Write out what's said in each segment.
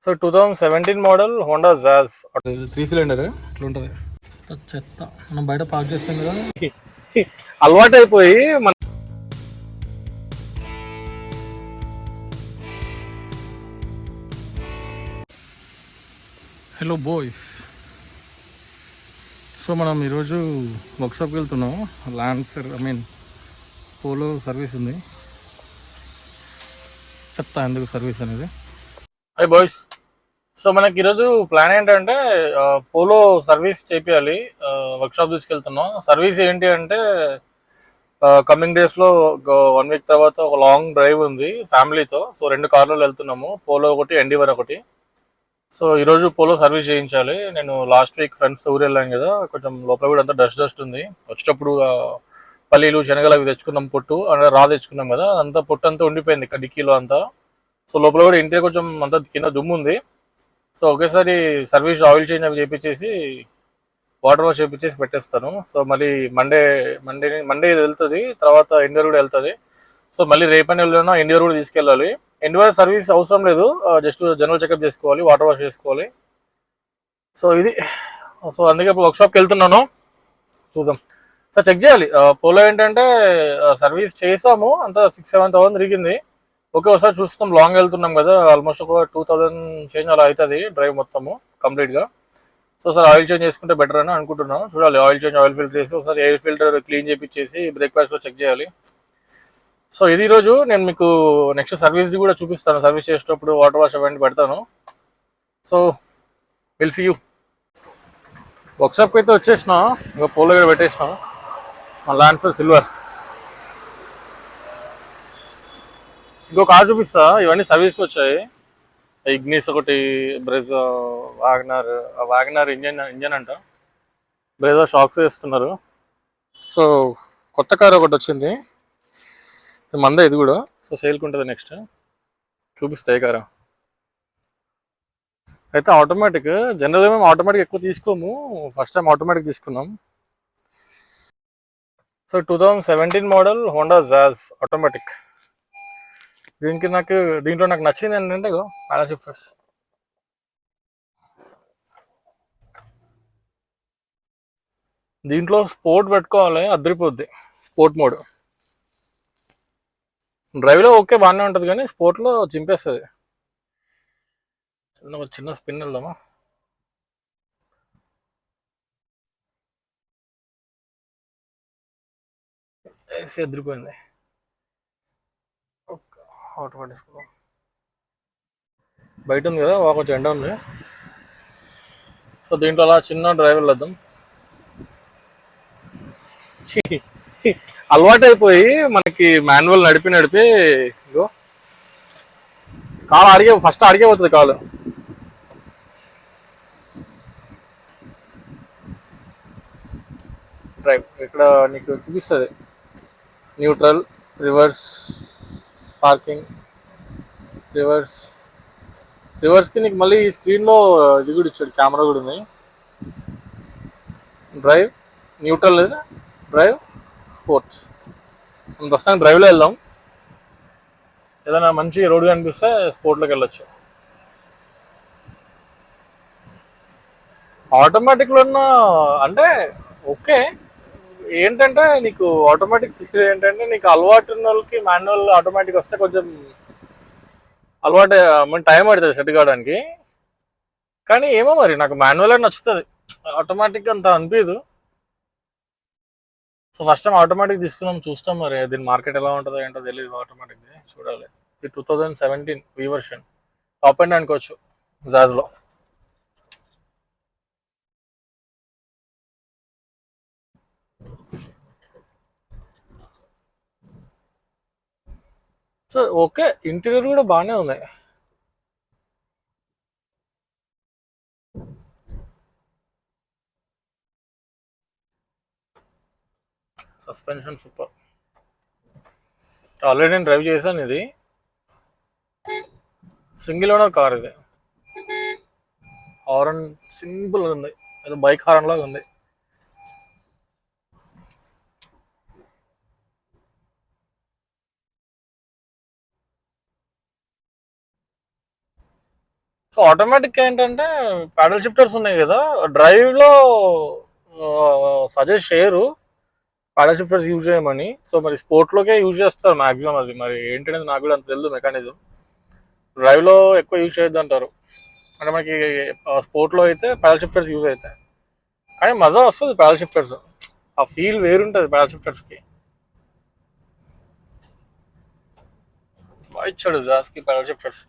So 2017 model Honda jazz 3 cylinder ఇట్లా ఉంటుంది. చెత్త మనం బయట పార్క్ చేస్తాం కదా. అలవాటు అయిపోయి మన హలో బాయ్స్, సో మనం ఈరోజు వర్క్షాప్కి వెళ్తున్నాం. లాన్సర్ పోలో సర్వీస్ ఉంది. చెప్తా ఎందుకు సర్వీస్ అనేది. హై బాయ్స్, సో మనకి ఈరోజు ప్లాన్ ఏంటంటే పోలో సర్వీస్ చేపియాలి. వర్క్షాప్ తీసుకెళ్తున్నాం. సర్వీస్ ఏంటి అంటే కమింగ్ డేస్లో 1 వీక్ తర్వాత ఒక లాంగ్ డ్రైవ్ ఉంది ఫ్యామిలీతో. సో 2 కార్లలో వెళ్తున్నాము, పోలో ఒకటి, ఎండివర్ ఒకటి. సో ఈరోజు పోలో సర్వీస్ చేయించాలి. నేను లాస్ట్ వీక్ ఫ్రెండ్స్ ఊరు వెళ్ళాను కదా, కొంచెం లోపల కూడా అంతా డస్ట్ ఉంది. వచ్చేటప్పుడు పల్లీలు శనగలు అవి తెచ్చుకున్నాం, పొట్టు అంటే తెచ్చుకున్నాం కదా, అంతా పొట్టు అంతా ఉండిపోయింది డిక్కీలో అంతా. సో లోపల కూడా ఇంటికి కొంచెం అంతా కింద దుమ్ము ఉంది. సో ఒకేసారి సర్వీస్ ఆయిల్ చేంజ్ అవి చేయించేసి వాటర్ వాష్ చేయించేసి పెట్టేస్తాను. సో మళ్ళీ మండే ఇది వెళ్తుంది, తర్వాత ఇండియర్ కూడా వెళ్తుంది. సో మళ్ళీ రేపని వెళ్ళినా ఇండియర్ కూడా తీసుకెళ్ళాలి. ఇండివర్ సర్వీస్ అవసరం లేదు, జస్ట్ జనరల్ చెకప్ చేసుకోవాలి, వాటర్ వాష్ చేసుకోవాలి. సో ఇది, సో అందుకే ఇప్పుడు వర్క్షాప్కి వెళ్తున్నాను. చూద్దాం సార్, చెక్ చేయాలి. పోలో ఏంటంటే సర్వీస్ చేసాము, అంతా 6-7 thousand తిరిగింది. ఓకే, ఒకసారి చూస్తాం. లాంగ్ వెళ్తున్నాం కదా, ఆల్మోస్ట్ ఒక 2000 చేంజ్ అలా అవుతుంది డ్రైవ్ మొత్తము కంప్లీట్గా. సో సార్ ఆయిల్ చేంజ్ చేసుకుంటే బెటర్ అని అనుకుంటున్నాను. చూడాలి, ఆయిల్ చేంజ్, ఆయిల్ ఫిల్టర్ చేసి ఒకసారి ఎయిర్ ఫిల్టర్ క్లీన్ చేయించేసి బ్రేక్ఫాస్ట్లో చెక్ చేయాలి. సో ఇది ఈరోజు నేను మీకు నెక్స్ట్ సర్వీస్ది కూడా చూపిస్తాను. సర్వీస్ చేసేటప్పుడు వాటర్ వాష్ అవన్నీ పెడతాను. So will see you. వర్క్షాప్కి అయితే వచ్చేసిన, ఇంకా పోలో కూడా పెట్టేసిన. మా లాన్సర్ సిల్వర్. ఇంకో కార్ చూపిస్తా. ఇవన్నీ సర్వీస్కి వచ్చాయి. ఇగ్నిస్ ఒకటి, బ్రెజా, వాగనర్ ఇంజన్ అంట. బ్రెజా షాక్స్ వేస్తున్నారు. సో కొత్త కార్ ఒకటి వచ్చింది, మందే ఇది కూడా. సో సేల్కి ఉంటుంది, నెక్స్ట్ చూపిస్తాయి కారు. అయితే ఆటోమేటిక్, జనరల్గా మేము ఆటోమేటిక్ ఎక్కువ తీసుకోము, ఫస్ట్ టైం ఆటోమేటిక్ తీసుకున్నాం. So 2017 model Honda jazz automatic. దీంట్లో నాకు నచ్చింది ఏంటంటే ప్యానల్ షిఫ్టర్స్. దీంట్లో స్పోర్ట్ పెట్టుకోవాలి, అదిరిపోద్ది. స్పోర్ట్ మోడ్ డ్రైవ్లో ఓకే బాగానే ఉంటుంది, కానీ స్పోర్ట్లో చింపేస్తుంది. చిన్న స్పిన్ వెళ్దామా. ఏసీ ఎదిరిపోయింది. వాటర్ పట్టేసుకుందాం. బయట ఉంది కదా, కొంచెం ఎండ ఉంది. సో దీంట్లో అలా చిన్న డ్రైవ్ వెళ్దాం. అలవాటు అయిపోయి మనకి మాన్యువల్ నడిపి ఇగో కాలు ఫస్ట్ అడిగే పోతుంది కాలు. డ్రైవ్ ఇక్కడ నీకు చూపిస్తుంది, న్యూట్రల్, రివర్స్, పార్కింగ్, రివర్స్కి నీకు మళ్ళీ స్క్రీన్లో ఇది కూడా ఇచ్చాడు, కెమెరా కూడా ఉంది. Drive, neutral, drive, sports. మనం ప్రస్తుతానికి డ్రైవ్లో వెళ్దాం. ఏదైనా మంచి రోడ్డు కనిపిస్తే స్పోర్ట్లోకి వెళ్ళొచ్చు. ఆటోమేటిక్లో ఉన్న అంటే ఓకే, ఏంటంటే నీకు ఆటోమేటిక్ ఏంటంటే నీకు అలవాటు ఉన్న వాళ్ళకి మాన్యువల్ ఆటోమేటిక్ వస్తే కొంచెం అలవాటు టైం పడుతుంది సెట్ కావడానికి. కానీ ఏమో మరి నాకు మాన్యువల్ అని నచ్చుతుంది, ఆటోమేటిక్ అంత అనిపించదు. సో ఫస్ట్ టైం ఆటోమేటిక్ తీసుకున్నాం, చూస్తాం మరి దీని మార్కెట్ ఎలా ఉంటుందో ఏంటో తెలియదు. ఆటోమేటిక్ది చూడాలి. ఇది 2017 వి వర్షన్, టాప్ ఎండ్ అనుకోవచ్చు జాజ్లో. సో ఓకే, ఇంటీరియర్ కూడా బాగానే ఉంది. Suspension super. ఆల్రెడీ నేను డ్రైవ్ చేశాను. ఇది సింగిల్ ఓనర్ కార్. ఇది హారన్ సింపుల్ ఉంది, ఏదో బైక్ హారన్ లాగా ఉంది. సో సో ఆటోమేటిక్ ఏంటంటే ప్యాడల్ షిఫ్టర్స్ ఉన్నాయి కదా, డ్రైవ్లో సజెస్ట్ చేయరు ప్యాడల్ షిఫ్టర్స్ యూజ్ చేయమని. సో మరి స్పోర్ట్లోకే యూజ్ చేస్తారు మ్యాక్సిమం. అది మరి ఏంటనేది నాకు కూడా అంత తెలియదు మెకానిజం. డ్రైవ్లో ఎక్కువ యూజ్ చేయొద్దు అంటారు. అంటే మనకి స్పోర్ట్లో అయితే ప్యాడల్ షిఫ్టర్స్ యూజ్ అవుతాయి, కానీ మజా వస్తుంది ప్యాడల్ షిఫ్టర్స్. ఆ ఫీల్ వేరుంటుంది ప్యాడల్ షిఫ్టర్స్కి. బాగా ఇచ్చాడు జాస్కి ప్యాడల్ షిఫ్టర్స్.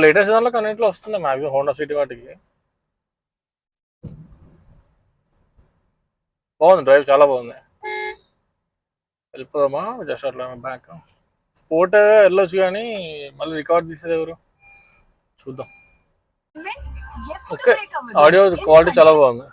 లేటెస్ట్ దాంట్లో అన్నింటిలో వస్తున్నాయి మ్యాక్సిమం హోండా సిటీ వాటికి. బాగుంది డ్రైవ్, చాలా బాగుంది. వెళ్ళిపోదామా జస్ట్ అట్లా బ్యాక్. స్పోర్ట్ వెళ్ళొచ్చు కానీ మళ్ళీ రికార్డ్ తీసేది ఎవరు చూద్దాం. ఓకే, ఆడియో క్వాలిటీ చాలా బాగుంది.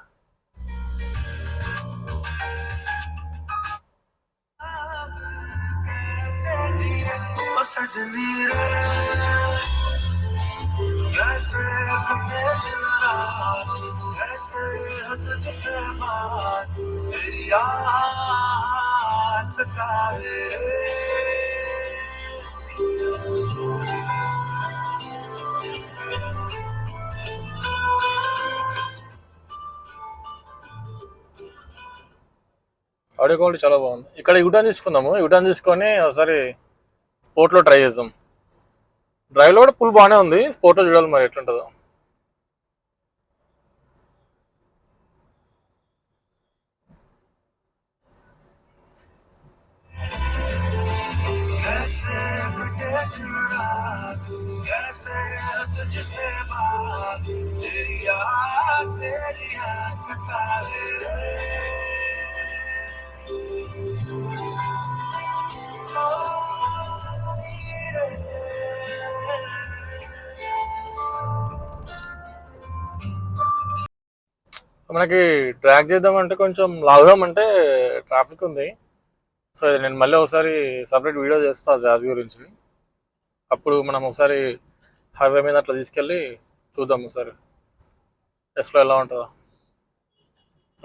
ఆడియో క్వాలిటీ చాలా బాగుంది. ఇక్కడ యూటర్న్ తీసుకుందాము, యూటర్న్ తీసుకొని ఒకసారి స్పోర్ట్లో ట్రై చేద్దాం. డ్రైవ్లో కూడా పుల్ బాగానే ఉంది, స్పోర్ట్లో చూడాలి మరి ఎట్లుంటుందో. మనకి ట్రాక్ చేద్దామంటే కొంచెం లాగుదామంటే ట్రాఫిక్ ఉంది. సో ఇది నేను మళ్ళీ ఒకసారి సపరేట్ వీడియో చేస్తాను జాజ్ గురించి. అప్పుడు మనం ఒకసారి హైవే మీద అట్లా తీసుకెళ్ళి చూద్దాం ఒకసారి టెస్ట్లో ఎలా ఉంటుందో.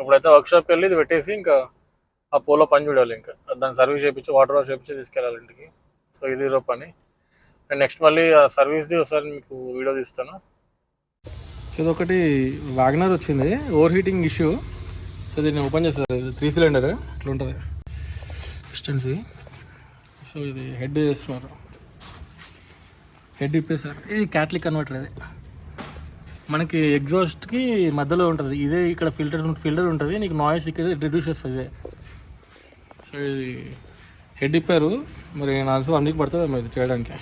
ఇప్పుడైతే వర్క్షాప్కి వెళ్ళి ఇది పెట్టేసి ఇంకా ఆ పోలో పని చూడాలి, ఇంకా దాన్ని సర్వీస్ చేయించి వాటర్ వాష్ చేయించి తీసుకెళ్ళాలి ఇంటికి. సో ఇది ఈరోజు పని. నేను నెక్స్ట్ మళ్ళీ ఆ సర్వీస్ది ఒకసారి మీకు వీడియో తీస్తాను. ఇది ఒకటి వాగనర్ వచ్చింది, ఓవర్ హీటింగ్ ఇష్యూ. సో దీన్ని ఓపెన్ చేస్తారు, 3 సిలిండర్ ఇట్లా ఉంటుంది డిస్టెన్స్వి. సో ఇది హెడ్ చేస్తున్నారు, హెడ్ ఇప్పేసారు. ఇది క్యాటలిక్ కన్వర్టర్. ఇది మనకి ఎగ్జాస్ట్కి మధ్యలో ఉంటుంది, ఇదే ఇక్కడ ఫిల్టర్ ఉంటుంది, నీకు నాయిస్ ఇక్కడ రిడ్యూస్ చేస్తుంది ఇదే. సో ఇది హెడ్ ఇప్పారు, మరి నాకు అన్నికి పడుతుంది మరి చేయడానికి.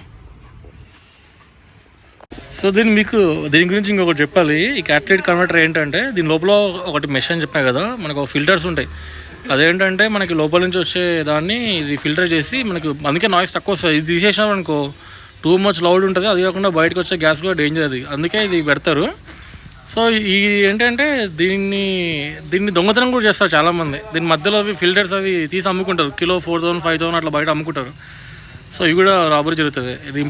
సో దీని గురించి ఇంకొకటి చెప్పాలి. ఈ క్యాటలిక్ కన్వర్టర్ ఏంటంటే దీని లోపల ఒకటి మెష్ అని చెప్పినా కదా, మనకు ఫిల్టర్స్ ఉంటాయి. అదేంటంటే మనకి లోపల నుంచి వచ్చే దాన్ని ఇది ఫిల్టర్ చేసి మనకు, అందుకే నాయిస్ తక్కువ వస్తుంది. ఇది తీసేసినాం అనుకో టూ మచ్ లౌడ్ ఉంటుంది, అది కాకుండా బయటకు వచ్చే గ్యాస్ కూడా డేంజర్, అది అందుకే ఇది పెడతారు. సో ఈ ఏంటంటే దీన్ని దొంగతనం కూడా చేస్తారు చాలామంది. దీని మధ్యలో అవి ఫిల్టర్స్ అవి తీసి అమ్ముకుంటారు, కిలో 4,000 5,000 అట్లా బయట అమ్ముకుంటారు. సో ఇవి కూడా రాబరీ జరుగుతుంది. ఇది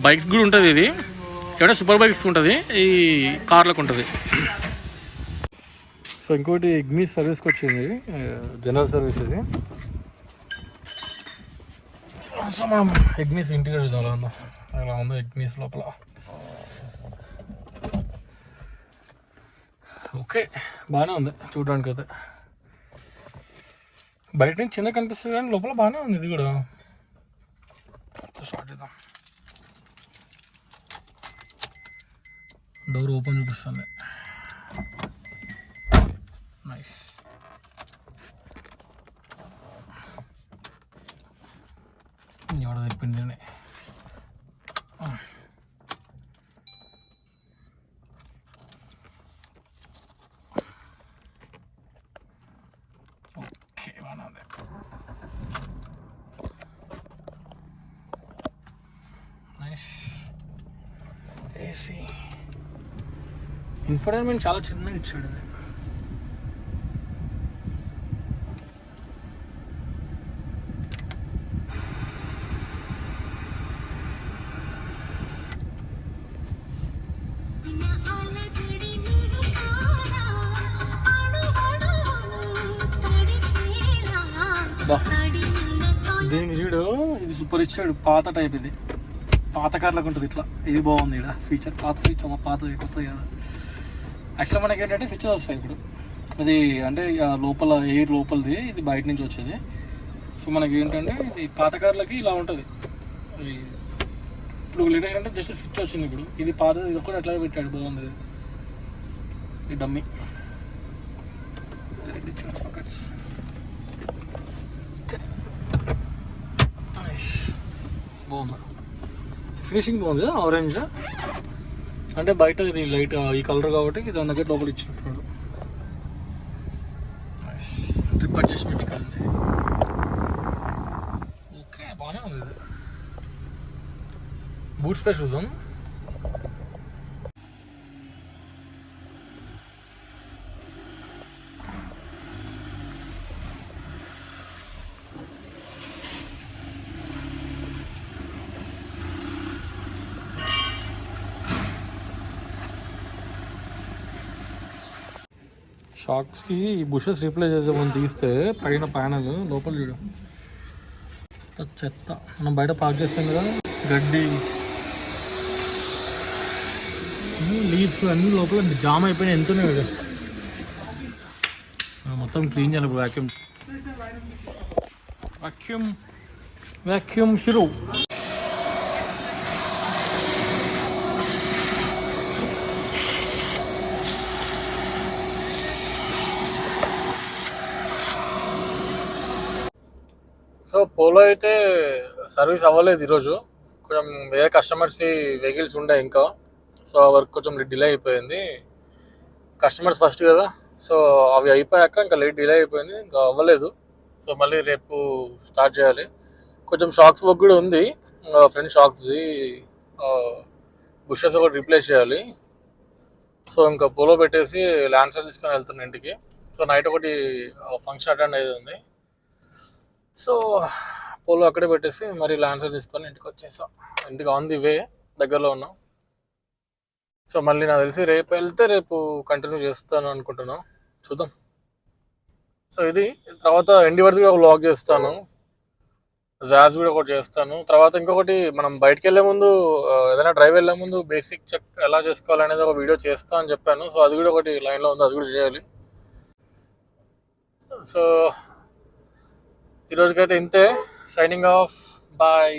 బైక్స్ కూడా ఉంటుంది, ఇది ఏమంటే సూపర్ బైక్స్ ఉంటుంది, ఈ కార్లకు ఉంటుంది. సో ఇంకోటి ఇగ్నిస్ సర్వీస్కి వచ్చింది, జనరల్ సర్వీస్ ఇది. సో మనం ఇగ్నిస్ ఇంటీరియర్ చూద్దాం అలా ఉందా, అలా ఉందో ఇగ్నిస్ లోపల. ఓకే, బాగానే ఉంది చూడడానికి అయితే. బయట నుంచి చిన్న కనిపిస్తుంది కానీ లోపల బాగానే ఉంది ఇది కూడా. స్టార్ట్ చేద్దాం. డోర్ ఓపెన్ చూపిస్తుంది, నైస్. ఎవడ తెప్పింది. ఓకే, బాగా ఉంది. నైస్. ఏసీ ఇన్ఫర్టైన్మెంట్ చాలా చిన్నగా ఇచ్చాడు అది. దీనికి చూడు, ఇది సూపర్ ఇచ్చాడు, పాత టైప్ ఇది. పాత కార్లకు ఉంటుంది ఇట్లా. ఇది బాగుంది ఇక్కడ ఫీచర్, పాత ఫీచర్ పాతది కొత్తది కదా. యాక్చువల్గా మనకి ఏంటంటే స్విచ్చెస్ వస్తాయి ఇప్పుడు. అది అంటే లోపల ఎయిర్ లోపలిది, ఇది బయట నుంచి వచ్చేది. సో మనకి ఏంటంటే ఇది పాత కార్లకి ఇలా ఉంటుంది. ఇప్పుడు లేటెస్ట్ అంటే జస్ట్ స్విచ్ వచ్చింది ఇప్పుడు. ఇది పాతది, ఇది కూడా అట్లాగే పెట్టాడు, బాగుంది ఈ డమ్మీ. బాగుంది, ఫినిషింగ్ బాగుంది. ఆరెంజ్ అంటే బయట ఇది లైట్ ఈ కలర్ కాబట్టి ఇది అందుకే లోపల ఇచ్చినట్టున్నాడు. ట్రిప్ అడ్జస్ట్మెంట్ ఇక్కడ ఉంది. ఓకే, బాగానే ఉంది ఇది. బూట్ స్పేస్ చూద్దాం. షాక్స్కి బుషెస్ రీప్లేస్ చేద్దామని తీస్తే పైన ప్యానల్ లోపల చూడు చెత్త. మనం బయట పార్క్ చేస్తాం కదా, గడ్డి లీవ్స్ అన్ని లోపల జామ్ అయిపోయినాయి. ఎంతనే కదా, మొత్తం క్లీన్ చేయాలి. వ్యాక్యూమ్ వ్యాక్యూమ్ వ్యాక్యూమ్ షురూ. సో పోలో అయితే సర్వీస్ అవ్వలేదు ఈరోజు. కొంచెం వేరే కస్టమర్స్ వెహికల్స్ ఉండే ఇంకా, సో ఆ వర్క్ కొంచెం డిలే అయిపోయింది. కస్టమర్స్ ఫస్ట్ కదా, సో అవి అయిపోయాక ఇంకా లేట్ డిలే అయిపోయింది, ఇంకా అవ్వలేదు. సో మళ్ళీ రేపు స్టార్ట్ చేయాలి. కొంచెం షాక్స్ వర్క్ కూడా ఉంది, ఫ్రంట్ షాక్స్ది బుషెస్ ఒకటి రీప్లేస్ చేయాలి. సో ఇంకా పోలో పెట్టేసి ల్యాన్సర్ తీసుకొని వెళ్తున్నా ఇంటికి. సో నైట్ ఒకటి ఫంక్షన్ అటెండ్ అయ్యేది ఉంది. సో పోలో అక్కడే పెట్టేసి మరి ల్యాన్సర్ తీసుకొని ఇంటికి వచ్చేసాం. ఇంటికి ఆన్ ది వే, దగ్గరలో ఉన్నాం. సో మళ్ళీ నాకు తెలిసి రేపు వెళ్తే రేపు కంటిన్యూ చేస్తాను అనుకుంటున్నాను, చూద్దాం. సో ఇది తర్వాత ఎండివర్ది కూడా ఒక వ్లాగ్ చేస్తాను, జాజ్ కూడా ఒకటి చేస్తాను. తర్వాత ఇంకొకటి మనం బయటకు వెళ్ళే ముందు ఏదైనా డ్రైవ్ వెళ్ళే ముందు బేసిక్ చెక్ ఎలా చేసుకోవాలనేది ఒక వీడియో చేస్తా అని చెప్పాను. సో అది కూడా ఒకటి లైన్లో ఉంది, అది కూడా చేయాలి. సో ఈరోజుకైతే ఇంతే. Signing off, bye.